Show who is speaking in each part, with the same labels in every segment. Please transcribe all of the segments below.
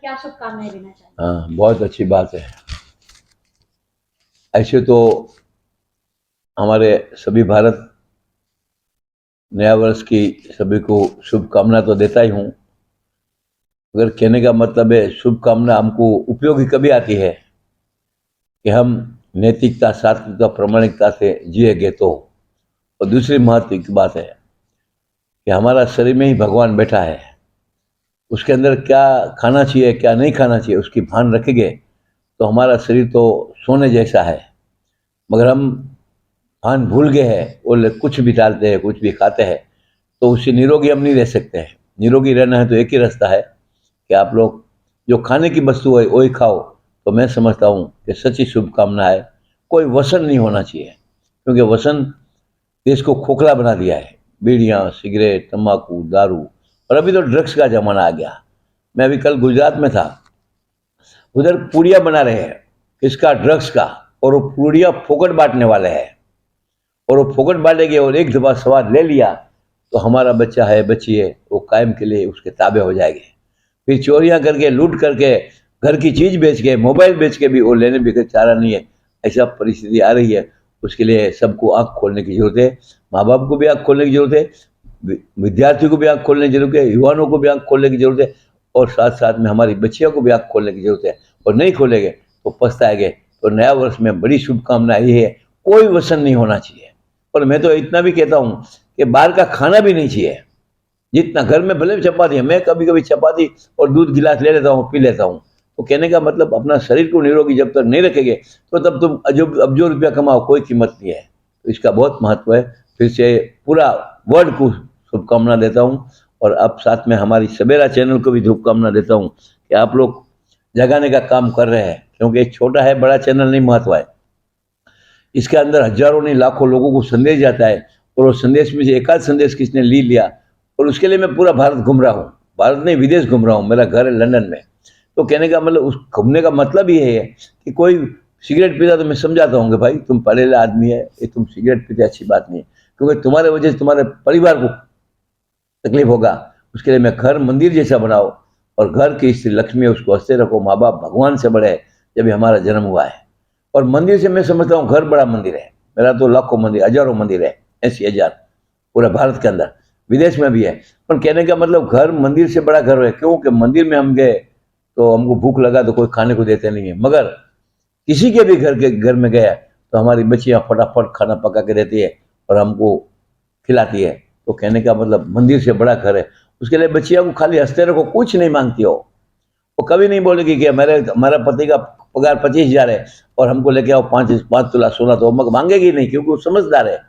Speaker 1: क्या शुभकामनाएं देना चाहेंगे?
Speaker 2: हाँ, बहुत अच्छी बात है। ऐसे तो हमारे सभी भारत नया वर्ष की सभी को शुभकामना तो देता ही हूँ। अगर कहने का मतलब है शुभकामना हमको उपयोगी कभी आती है कि हम नैतिकता, सात्विकता, प्रामाणिकता से जिएंगे तो। और दूसरी महत्व की बात है कि हमारा शरीर में ही भगवान बैठा है, उसके अंदर क्या खाना चाहिए क्या नहीं खाना चाहिए उसकी भान रखेंगे तो हमारा शरीर तो सोने जैसा है। मगर हम भान भूल गए हैं और कुछ भी डालते हैं, कुछ भी खाते हैं, तो उससे निरोगी हम नहीं रह सकते हैं। निरोगी रहना है तो एक ही रास्ता है कि आप लोग जो खाने की वस्तु है वही खाओ। तो मैं समझता हूँ कि सच्ची शुभकामना है, कोई व्यसन नहीं होना चाहिए, क्योंकि व्यसन देश को खोखला बना दिया है। बीड़ियाँ, सिगरेट, तंबाकू, दारू, और अभी तो ड्रग्स का जमाना आ गया। मैं अभी कल गुजरात में था, उधर पूड़ियाँ बना रहे हैं, किसका? ड्रग्स का। और वो पूड़ियाँ फोकट बांटने वाले हैं, और वो फोकट बांटेंगे और एक दफा स्वाद ले लिया तो हमारा बच्चा है, बच्ची है, वो कायम के लिए उसके ताबे हो जाएंगे। फिर चोरियां करके, लूट करके, घर की चीज बेच के, मोबाइल बेच के भी वो लेने भी कोई चारा नहीं है। ऐसा परिस्थिति आ रही है। उसके लिए सबको आंख खोलने की जरूरत है। माँ बाप को भी आंख खोलने की जरूरत है, विद्यार्थियों को भी आंख खोलने की जरूरत है, युवाओं को भी आंख खोलने की जरूरत है, और साथ साथ में हमारी बच्चियों को भी आंख खोलने की जरूरत है। और नहीं खोलेंगे तो पछताएंगे। तो नया वर्ष में बड़ी शुभकामना ये है, कोई व्यसन नहीं होना चाहिए। और मैं तो इतना भी कहता हूँ कि बाहर का खाना भी नहीं चाहिए। जितना घर में भले चपाती है, मैं कभी कभी चपाती और दूध गिलास ले लेता हूँ, पी लेता हूँ। तो कहने का मतलब अपना शरीर को निरोगी जब तक नहीं रखेंगे तो तब तुम अब्जो रुपया कमाओ, कोई कीमत नहीं है। तो इसका बहुत महत्व है। फिर से पूरा वर्ल्ड को शुभकामना देता हूँ, और अब साथ में हमारी सवेरा चैनल को भी शुभकामना देता हूँ कि आप लोग जगाने का काम कर रहे हैं, क्योंकि एक छोटा है बड़ा चैनल नहीं महत्व है, इसके अंदर हजारों नहीं लाखों लोगों को संदेश जाता है, और वो संदेश में से एकाध संदेश किसने ली लिया, और उसके लिए मैं पूरा भारत घूम रहा हूँ। भारत नहीं, विदेश घूम रहा हूँ, मेरा घर है लंदन में। तो कहने का मतलब उस घूमने का मतलब ये है कि कोई सिगरेट पीता तो मैं समझाता हूँ कि भाई तुम पढ़ेला आदमी है, ये तुम सिगरेट पीते अच्छी बात नहीं है, क्योंकि तुम्हारे वजह से तुम्हारे परिवार को तकलीफ होगा। उसके लिए मैं घर मंदिर जैसा बनाओ, और घर की स्त्री लक्ष्मी है उसको हंसते रखो। माँ बाप भगवान से बड़े है जब हमारा जन्म हुआ है। और मंदिर से मैं समझता हूँ घर बड़ा मंदिर है। मेरा तो लाखों मंदिर, हजारों मंदिर है, 80,000 पूरा भारत के अंदर, विदेश में भी है। पर कहने का मतलब घर मंदिर से बड़ा घर है, क्योंकि मंदिर में हम गए तो हमको भूख लगा तो कोई खाने को देते नहीं है, मगर किसी के भी घर में गया तो हमारी बच्चियाँ फटाफट खाना पका के देती है और हमको खिलाती है। तो कहने का मतलब मंदिर से बड़ा घर है। उसके लिए बच्चियों को खाली हंसते रखो, कुछ नहीं मांगती हो। वो कभी नहीं बोलेगी कि हमारा पति का पगार 25,000 है और हमको लेके आओ 5 तोला सोना, तो वो मांगेगी नहीं, क्योंकि वो समझदार है।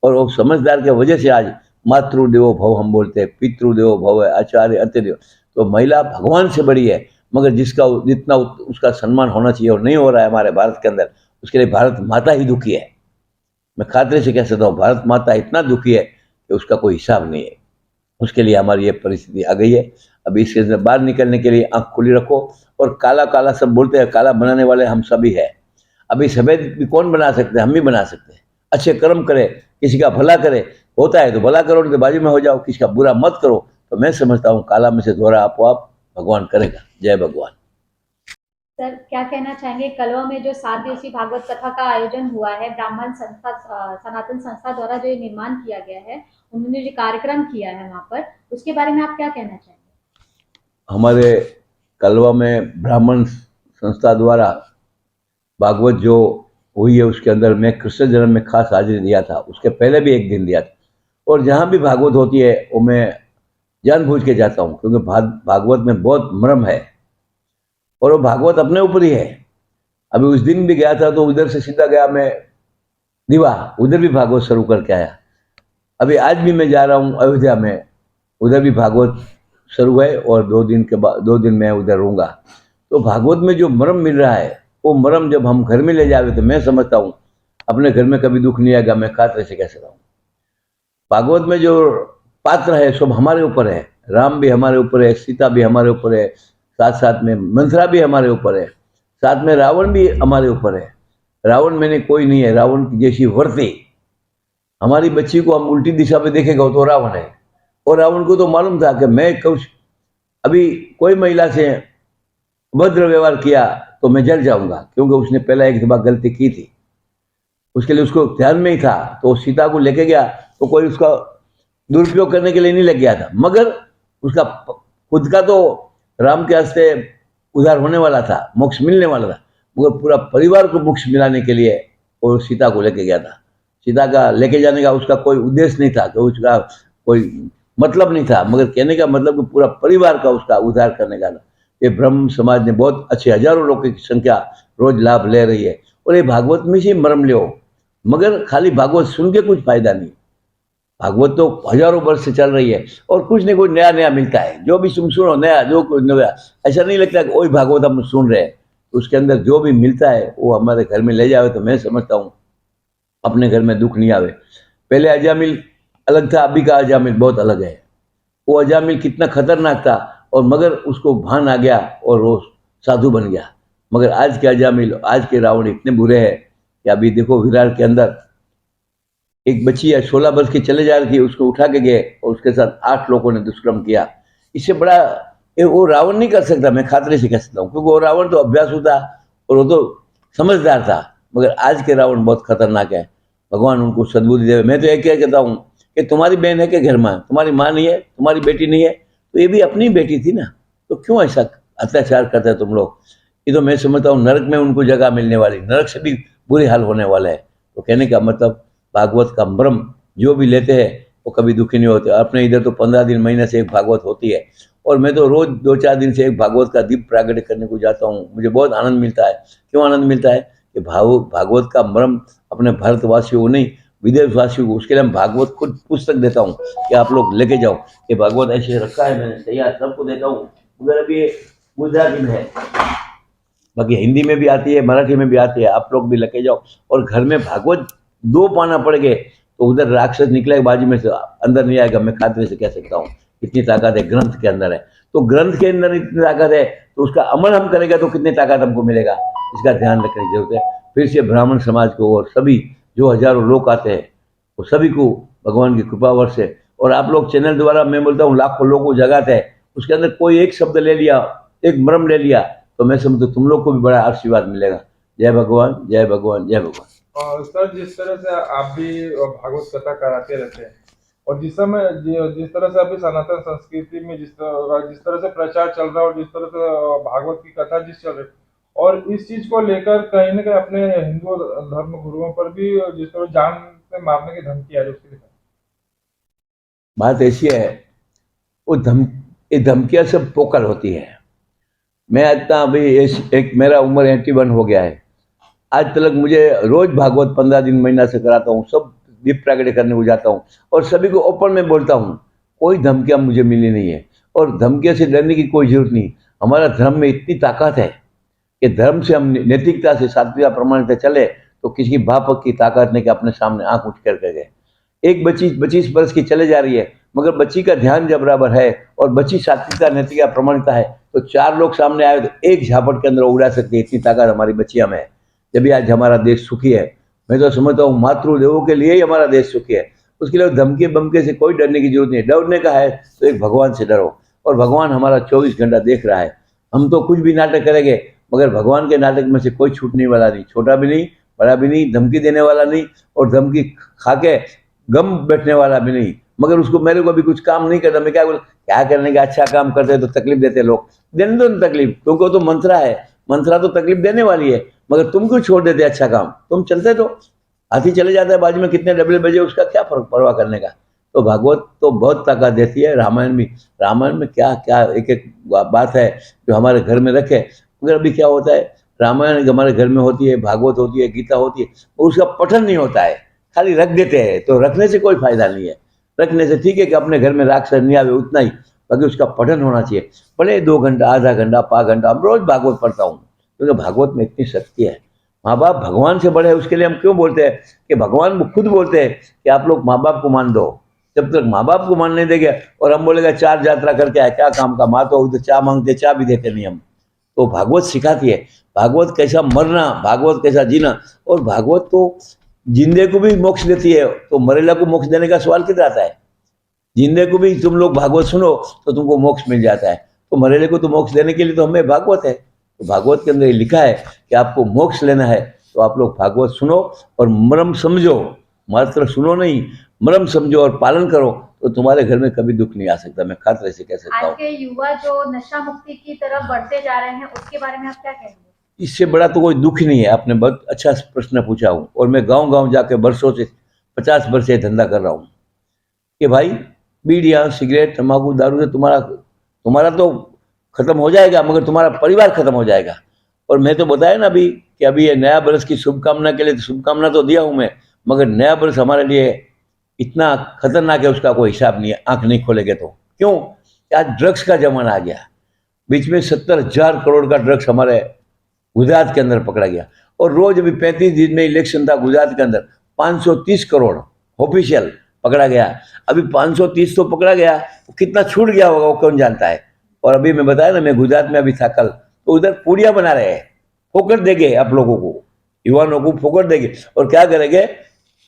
Speaker 2: और वो समझदार के वजह से आज मातृदेवो भव हम बोलते हैं, पितृदेवो भव है, आचार्य अत्यदेव। तो महिला भगवान से बड़ी है, मगर जिसका जितना उसका सम्मान होना चाहिए और नहीं हो रहा है हमारे भारत के अंदर, उसके लिए भारत माता ही दुखी है। मैं खातरे से कह सकता हूँ, भारत माता इतना दुखी है कि उसका कोई हिसाब नहीं है। उसके लिए हमारी ये परिस्थिति आ गई है। अब इसके से बाहर निकलने के लिए आंख खुली रखो। और काला काला सब बोलते हैं, काला बनाने वाले हम सभी है। अभी सफेद भी कौन बना सकते हैं? हम भी बना सकते हैं। अच्छे कर्म करे, किसी का भला करे, होता है तो भला करो, नहीं तो बाजू में हो जाओ, किसी का बुरा मत करो। तो मैं समझता हूँ काला में से दोहरा आपो आप भगवान करेगा। जय भगवान।
Speaker 1: सर, क्या कहना चाहेंगे, कलवा में जो 7 दिवसीय भागवत कथा का आयोजन हुआ है, ब्राह्मण संस्था सनातन संस्था द्वारा जो ये निर्माण किया गया है, उन्होंने जो कार्यक्रम किया है वहाँ पर, उसके बारे में आप क्या कहना चाहेंगे?
Speaker 2: हमारे कलवा में ब्राह्मण संस्था द्वारा भागवत जो हुई है उसके अंदर मैं कृष्ण जन्म में खास हाजिरी दिया था, उसके पहले भी एक दिन दिया था। और जहाँ भी भागवत होती है वो मैं जानबूझ के जाता हूँ, क्योंकि भागवत में बहुत मर्म है, और वो भागवत अपने ऊपर ही है। अभी उस दिन भी गया था तो उधर से सीधा गया मैं दीवा, उधर भी भागवत शुरू करके आया। अभी आज भी मैं जा रहा हूँ अयोध्या में, उधर भी भागवत शुरू है, और 2 दिन के बाद 2 दिन मैं उधर रहूँगा। तो भागवत में जो मर्म मिल रहा है, वो मर्म जब हम घर में ले जावे तो मैं समझता हूँ अपने घर में कभी दुख नहीं आएगा। मैं खातरे से कह सकता हूँ, भागवत में जो पात्र है सब हमारे ऊपर है। राम भी हमारे ऊपर है, सीता भी हमारे ऊपर है, साथ साथ में मंथरा भी हमारे ऊपर है, साथ में रावण भी हमारे ऊपर है। रावण मैंने कोई नहीं है, रावण की जैसी वर्ती। हमारी बच्ची को हम उल्टी दिशा में देखेगा तो रावण है। और रावण को तो मालूम था कि मैं कुछ, अभी कोई महिला से अभद्र व्यवहार किया तो मैं जल जाऊंगा, क्योंकि उसने पहला एक दफा गलती की थी। उसके लिए उसको ध्यान में ही था, तो वो सीता को लेके गया, तो कोई उसका दुरुपयोग करने के लिए नहीं लग गया था, मगर उसका खुद का तो राम के हस्ते उद्धार होने वाला था, मोक्ष मिलने वाला था, मगर पूरा परिवार को मोक्ष मिलाने के लिए वो सीता को लेके गया था। सीता का लेके जाने का उसका कोई उद्देश्य नहीं था, तो उसका कोई मतलब नहीं था, मगर कहने का मतलब कि पूरा परिवार का उसका उद्धार करने का था। ये ब्रह्म समाज ने बहुत अच्छे हजारों लोगों की संख्या रोज लाभ ले रही है, और ये भागवत में से मर्म लो, मगर खाली भागवत सुन के कुछ फायदा नहीं। भागवत तो हजारों वर्ष से चल रही है, और कुछ नहीं कुछ नया नया मिलता है, जो भी तुम सुनो नया, जो कुछ नया, ऐसा नहीं लगता कि वही भागवत हम सुन रहे हैं। उसके अंदर जो भी मिलता है वो हमारे घर में ले जावे, तो मैं समझता हूँ अपने घर में दुख नहीं आवे। पहले अजामिल अलग था, अभी का अजामिल बहुत अलग है। वो अजामिल कितना खतरनाक था, और मगर उसको भान आ गया और वो साधु बन गया। मगर आज के अजामिल, आज के रावण इतने बुरे हैं कि अभी देखो विरार के अंदर एक बच्ची है 16 वर्ष की, चले जा रही थी, उसको उठा के गए और उसके साथ 8 लोगों ने दुष्कर्म किया। इससे बड़ा वो रावण नहीं कर सकता, मैं खातरे से कह सकता हूँ, क्योंकि वो रावण तो अभ्यासु था और वो तो समझदार था। मगर आज के रावण बहुत खतरनाक है, भगवान उनको सद्बुद्धि दे। मैं तो एक क्या कहता हूँ कि तुम्हारी बहन है कि घर में, तुम्हारी माँ नहीं है, तुम्हारी बेटी नहीं है, तो ये भी अपनी बेटी थी ना, तो क्यों ऐसा अत्याचार करते हैं तुम लोग। ये तो मैं समझता हूँ नरक में उनको जगह मिलने वाली, नरक से भी बुरे हाल होने वाले हैं। तो कहने का मतलब भागवत का मर्म जो भी लेते हैं वो कभी दुखी नहीं होते। अपने इधर तो 15 दिन महीने से एक भागवत होती है, और मैं तो रोज 2-4 दिन से एक भागवत का दीप प्रागट्य करने को जाता हूँ। मुझे बहुत आनंद मिलता है। क्यों आनंद मिलता है कि भागवत का मर्म अपने भारतवासियों को नहीं, विदेशवासियों को, उसके लिए हम भागवत खुद पुस्तक देता हूँ कि आप लोग लेके जाओ। ये भागवत ऐसे रखा है मैंने तैयार, सबको देता हूँ, मगर अभी गुजराती में है, बाकी हिंदी में भी आती है, मराठी में भी आती है, आप लोग भी लेके जाओ। और घर में भागवत 2 पाना पड़ गए तो उधर राक्षस निकलेगा बाजू में से, अंदर नहीं आएगा, मैं खाते से कह सकता हूँ। इतनी ताकत है ग्रंथ के अंदर है, तो ग्रंथ के अंदर इतनी ताकत है, तो उसका अमल हम करेंगे तो कितनी ताकत हमको मिलेगा, इसका ध्यान रखने की जरूरत है। फिर से ब्राह्मण समाज को और सभी जो हजारों लोग आते हैं वो सभी को भगवान की कृपा वर्ष है। और आप लोग चैनल द्वारा, मैं बोलता हूँ, लाखों लोगों को जगाते हैं, उसके अंदर कोई एक शब्द ले लिया, एक मर्म ले लिया, तो मैं समझता तुम लोग को भी बड़ा आशीर्वाद मिलेगा। जय भगवान, जय भगवान, जय भगवान।
Speaker 3: और सर, जिस तरह से आप भी भागवत कथा कराते रहते हैं, और जिस तरह से अभी सनातन संस्कृति में जिस तरह से प्रचार चल रहा है, और जिस तरह से भागवत की कथा जिस चल रही है, और इस चीज को लेकर कहीं ना कहीं अपने हिंदू धर्म गुरुओं पर भी जिस तरह जान से मारने की धमकी आ रही है, उसके लिए
Speaker 2: बात ऐसी है, वो ये धमकियां सब पोकल होती है। मैं इतना अभी एक मेरा उम्र 81 हो गया है, आज तक मुझे रोज भागवत 15 दिन महीना से कराता हूँ, सब दीप प्रागट्य करने को जाता हूँ, और सभी को ओपन में बोलता हूँ, कोई धमकियां मुझे मिली नहीं है, और धमकियों से डरने की कोई जरूरत नहीं। हमारा धर्म में इतनी ताकत है कि धर्म से हम नैतिकता से, सात्विकता, प्रमाणिकता चले तो किसी की बाप की ताकत नहीं कि अपने सामने आंख उठ करके गए। एक बच्ची 25 वर्ष की चले जा रही है, मगर बच्ची का ध्यान जब बराबर है और बच्ची सात्विकता, नैतिकता, प्रमाणिकता है, तो 4 लोग सामने आए तो एक झापट के अंदर उड़ा सकती है, इतनी ताकत हमारी बच्चियां में है। जब भी आज हमारा देश सुखी है, मैं तो समझता हूँ मातृदेवों के लिए ही हमारा देश सुखी है। उसके लिए धमके बमके से कोई डरने की जरूरत नहीं। डरने का है तो एक भगवान से डरो, और भगवान हमारा 24 घंटा देख रहा है। हम तो कुछ भी नाटक करेंगे, मगर भगवान के नाटक में से कोई छूटने वाला नहीं, छोटा भी नहीं, बड़ा भी नहीं, धमकी देने वाला नहीं, और धमकी खा के गम बैठने वाला भी नहीं। मगर उसको, मेरे को भी कुछ काम नहीं करता, मैं क्या बोल, क्या करने का, अच्छा काम करते तो तकलीफ देते लोग, देने दो ना तकलीफ, क्योंकि वो तो मंत्रा है, मंत्रा तो तकलीफ देने वाली है। मगर तुम क्यों छोड़ देते अच्छा काम, तुम चलते तो हाथी चले जाता है बाजू में, कितने डबले बजे, उसका क्या फर्क परवाह करने का। तो भागवत तो बहुत ताकत देती है, रामायण भी, रामायण में क्या क्या एक एक बात है जो हमारे घर में रखे। मगर अभी क्या होता है, रामायण हमारे घर में होती है, भागवत होती है, गीता होती है, उसका पठन नहीं होता है, खाली रख देते हैं। तो रखने से कोई फायदा नहीं है, रखने से ठीक है कि अपने घर में राक्षस नहीं आवे, उतना ही, बाकी उसका पठन होना चाहिए। भले 2 घंटा, आधा घंटा, 5 घंटा, हम रोज भागवत पढ़ता हूँ, क्योंकि भागवत में इतनी शक्ति है। माँ बाप भगवान से बड़े है, उसके लिए हम क्यों बोलते हैं कि भगवान खुद बोलते हैं कि आप लोग माँ बाप को मान दो। जब तक माँ बाप को मान नहीं देंगे और हम बोलेगा 4 यात्रा करके आए, क्या काम का, माँ तो चाह मांगते, चाह भी देते नहीं हम। तो भागवत सिखाती है, भागवत कैसा मरना, भागवत कैसा जीना। और भागवत तो जिंदे को भी मोक्ष देती है, तो मरेला को मोक्ष देने का सवाल किधर आता है। जिंदे को भी तुम लोग भागवत सुनो तो तुमको मोक्ष मिल जाता है, तो मरेले को तो मोक्ष देने के लिए तो हमें भागवत है। तो भागवत के अंदर ये लिखा है कि आपको मोक्ष लेना है तो आप लोग भागवत सुनो और मर्म समझो, मात्र सुनो नहीं, मर्म समझो और पालन करो, तो तुम्हारे घर में कभी दुख नहीं आ सकता। मैं खातिर से कह सकता
Speaker 1: आज
Speaker 2: हूँ।
Speaker 1: के युवा जो नशा मुक्ति की तरफ बढ़ते जा रहे हैं, उसके बारे में आप क्या कहेंगे?
Speaker 2: इससे बड़ा तो कोई दुख ही नहीं है। आपने बहुत अच्छा प्रश्न पूछा हूँ, और मैं गांव-गांव जाके वर्षों से 50 वर्ष से धंधा कर रहा हूँ कि भाई बीड़ियाँ, सिगरेट, तंबाकू, दारू से तुम्हारा तुम्हारा तो खत्म हो जाएगा, मगर तुम्हारा परिवार खत्म हो जाएगा। और मैं तो बताया ना अभी कि अभी ये नया वर्ष की शुभकामना के लिए शुभकामना तो दिया हूँ मैं, मगर नया वर्ष हमारे लिए इतना खतरनाक है, उसका कोई हिसाब नहीं है, आंख नहीं खोलेंगे तो। क्यों? आज ड्रग्स का जमाना आ गया। बीच में 70,000 करोड़ का ड्रग्स हमारे गुजरात के अंदर पकड़ा गया, और रोज अभी 35 दिन में इलेक्शन था गुजरात के अंदर, 530 करोड़ ऑफिशियल पकड़ा गया। अभी 530 तो पकड़ा गया, कितना छूट गया होगा वो कौन जानता है। और अभी मैं बताया ना, मैं गुजरात में अभी था कल, तो उधर पूड़ियाँ बना रहे हैं, फोकट देंगे आप लोगों को, युवाओं को फोकट देंगे। और क्या करेंगे,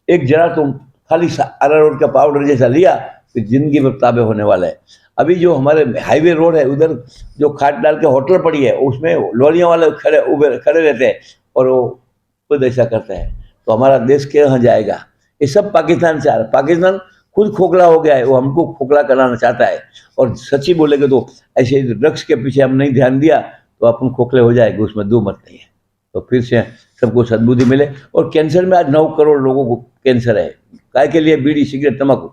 Speaker 2: एक जरा तुम खाली अरारोट का पाउडर जैसा लिया तो जिंदगी भर ताबे होने वाला है। अभी जो हमारे हाईवे रोड है उधर जो खाट डाल के होटल पड़ी है, उसमें लॉरियाँ वाले खड़े रहते हैं और वो खुद ऐसा करते हैं, तो हमारा देश कहाँ जाएगा? ये सब पाकिस्तान से आ रहा है। पाकिस्तान खुद खोखला हो गया है, वो हमको खोखला कराना चाहता है। और सच्ची बोलेगे तो ऐसे ड्रग्स के पीछे हम नहीं ध्यान दिया तो अपन खोखले हो जाएंगे, उसमें दो मत नहीं है। तो फिर से सबको सद्बुद्धि मिले। और कैंसर में आज 9 करोड़ लोगों को कैंसर है, काय के लिए? बीड़ी, सिगरेट, तंबाकू।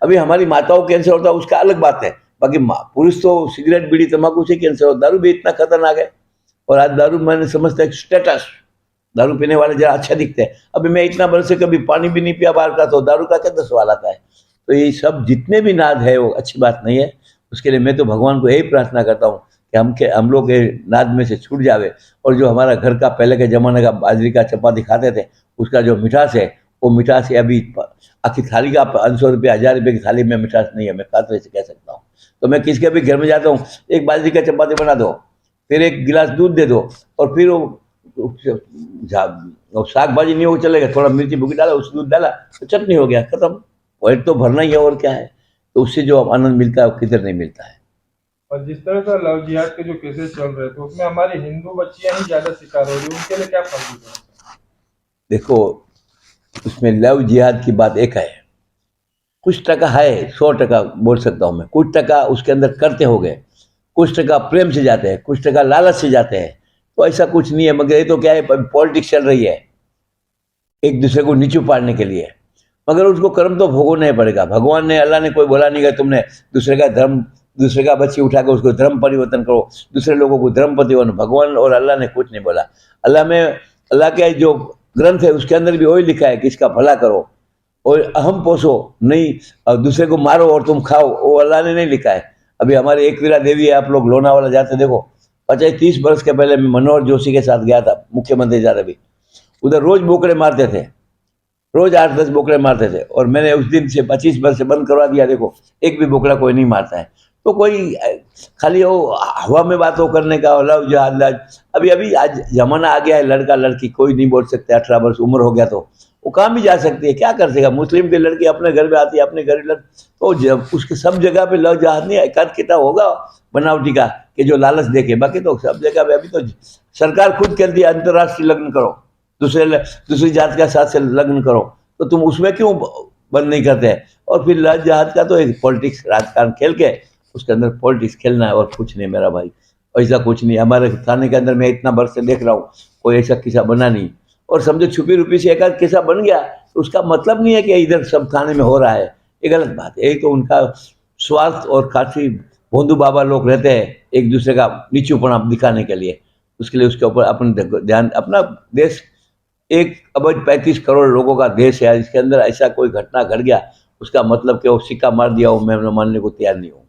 Speaker 2: अभी हमारी माताओं को कैंसर होता है उसका अलग बात है, बाकी पुरुष तो सिगरेट, बीड़ी, तंबाकू से कैंसर हो। दारू भी इतना खतरनाक है, और आज दारू मैंने समझता है स्टेटस, दारू पीने वाले जरा अच्छा दिखते हैं। अभी मैं इतना बरस से कभी पानी भी नहीं पिया बाहर का, तो दारू का क्या सवाल आता है? तो ये सब जितने भी नाद है वो अच्छी बात नहीं है। उसके लिए मैं तो भगवान को यही प्रार्थना करता हूँ कि हम लोग के नाद में से छूट जावे, और जो हमारा घर का पहले के ज़माने का बाजरी का चपाती खाते थे, उसका जो मिठास है, वो मिठास है अभी आखिर थाली का 500 रुपये, 1000 रुपये की थाली में मिठास नहीं है, मैं खाते से कह सकता हूँ। तो मैं किसके भी घर में जाता हूँ, एक बाजरी का चपाती बना दो, फिर एक गिलास दूध दे दो, और फिर वो साग भाजी नहीं हो चलेगा, थोड़ा मिर्ची भूकी डाला, उस दूध डाला तो चटनी हो गया, खत्म। पेट तो भरना ही है, और क्या है? तो उससे जो आनंद मिलता है वो किधर नहीं मिलता है।
Speaker 3: और जिस तरह से लव जिहाद के जो केसेस चल रहे थे उसमें हमारी हिंदू बच्चियां ही ज्यादा शिकार हो रही है, उनके लिए क्या फर्क है?
Speaker 2: देखो, उसमें लव जिहाद की बात एक है, कुछ टका है, 100% बोल सकता हूँ मैं, कुछ टका उसके अंदर करते हो गए, कुछ टका प्रेम से जाते हैं, कुछ टका लालच से जाते हैं। तो ऐसा कुछ नहीं है, मगर ये तो क्या है, पॉलिटिक्स चल रही है एक दूसरे को नीचू पाड़ने के लिए, मगर उसको कर्म तो भोगना ही पड़ेगा। भगवान ने, अल्लाह ने कोई बोला नहीं कि तुमने दूसरे का धर्म, दूसरे का बच्ची उठा कर उसको धर्म परिवर्तन करो, दूसरे लोगों को धर्म परिवर्तन। भगवान और अल्लाह ने कुछ नहीं बोला। अल्लाह के जो ग्रंथ है उसके अंदर भी वही लिखा है कि इसका भला करो और अहम पोसो नहीं, और दूसरे को मारो और तुम खाओ, वो अल्लाह ने नहीं लिखा है। अभी हमारे एकवीरा देवी है, आप लोग लोनावाला जाते देखो, 25-30 वर्ष के पहले मैं मनोहर जोशी के साथ गया था, मुख्यमंत्री जा रहे, उधर रोज बोकरे मारते थे, रोज 8-10 बोकरे मारते थे, और मैंने उस दिन से 25 वर्ष से बंद करवा दिया। देखो, एक भी बोकरा कोई नहीं मारता है। तो कोई खाली वो हवा में बातों करने का, लव जिहाद, अभी आज जमाना आ गया है, लड़का लड़की कोई नहीं बोल सकते, 18 वर्ष उम्र हो गया तो वो कहाँ भी जा सकती है, क्या कर सकेगा? मुस्लिम की लड़की अपने घर में आती है, अपने घर लड़, तो जब उसके सब जगह पे लव जिहाद नहीं, एकाध किताब होगा बनावटी का कि जो लालच देखे, बाकी तो सब जगह पे अभी तो सरकार खुद कहती है अंतर्राष्ट्रीय लग्न करो, दूसरी जात का साथ से लग्न करो, तो तुम उसमें क्यों बंद नहीं करते हैं? और फिर लव जिहाद का तो एक पॉलिटिक्स, राजकारण खेल के उसके अंदर पॉलिटिक्स खेलना है, और कुछ नहीं मेरा भाई, ऐसा कुछ नहीं। हमारे थाने के अंदर मैं इतना वर्ष से देख रहा हूँ, कोई ऐसा किस्सा बना नहीं। और समझो छुपी रुपी से एक आध किस्सा बन गया तो उसका मतलब नहीं है कि इधर सब थाने में हो रहा है, ये गलत बात है। यही तो उनका स्वार्थ, और काफ़ी भोंदू बाबा लोग रहते हैं एक दूसरे का नीचूपना दिखाने के लिए, उसके लिए उसके ऊपर अपन ध्यान। अपना देश 1,35 करोड़ लोगों का देश है, इसके अंदर ऐसा कोई घटना घट गया उसका मतलब कि वो सिक्का मार दिया हो, मैं मानने को तैयार नहीं हूँ।